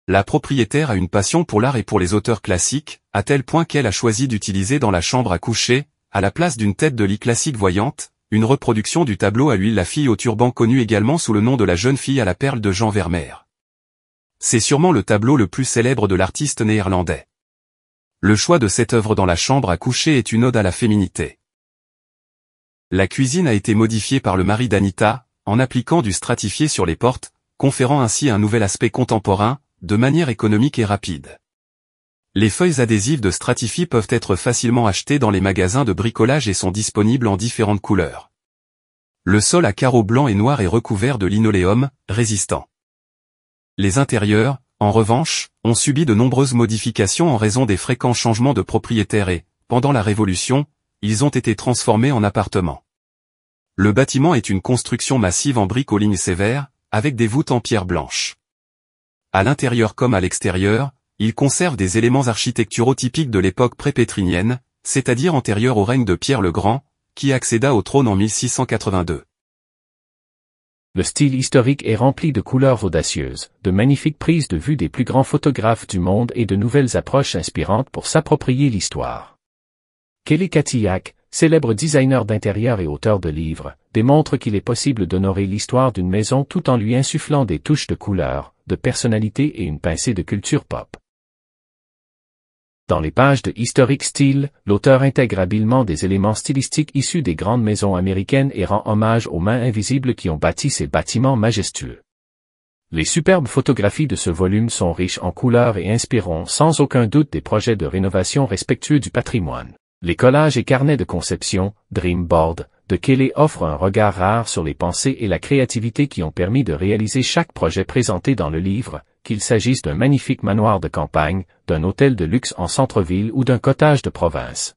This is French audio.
La propriétaire a une passion pour l'art et pour les auteurs classiques, à tel point qu'elle a choisi d'utiliser dans la chambre à coucher, à la place d'une tête de lit classique voyante, une reproduction du tableau à l'huile La fille au turban connu également sous le nom de La jeune fille à la perle de Jean Vermeer. C'est sûrement le tableau le plus célèbre de l'artiste néerlandais. Le choix de cette œuvre dans la chambre à coucher est une ode à la féminité. La cuisine a été modifiée par le mari d'Anita, en appliquant du stratifié sur les portes, conférant ainsi un nouvel aspect contemporain, de manière économique et rapide. Les feuilles adhésives de Stratify peuvent être facilement achetées dans les magasins de bricolage et sont disponibles en différentes couleurs. Le sol à carreaux blancs et noirs est recouvert de linoléum, résistant. Les intérieurs, en revanche, ont subi de nombreuses modifications en raison des fréquents changements de propriétaires et, pendant la Révolution, ils ont été transformés en appartements. Le bâtiment est une construction massive en briques aux lignes sévères, avec des voûtes en pierre blanche. À l'intérieur comme à l'extérieur, il conserve des éléments architecturaux typiques de l'époque pré-pétrinienne, c'est-à-dire antérieure au règne de Pierre le Grand, qui accéda au trône en 1682. Le style historique est rempli de couleurs audacieuses, de magnifiques prises de vue des plus grands photographes du monde et de nouvelles approches inspirantes pour s'approprier l'histoire. Kelly Katiak, célèbre designer d'intérieur et auteur de livres, démontre qu'il est possible d'honorer l'histoire d'une maison tout en lui insufflant des touches de couleur, de personnalité et une pincée de culture pop. Dans les pages de Historic Style, l'auteur intègre habilement des éléments stylistiques issus des grandes maisons américaines et rend hommage aux mains invisibles qui ont bâti ces bâtiments majestueux. Les superbes photographies de ce volume sont riches en couleurs et inspireront sans aucun doute des projets de rénovation respectueux du patrimoine. Les collages et carnets de conception, Dream Board, de Kelly offrent un regard rare sur les pensées et la créativité qui ont permis de réaliser chaque projet présenté dans le livre, qu'il s'agisse d'un magnifique manoir de campagne, d'un hôtel de luxe en centre-ville ou d'un cottage de province.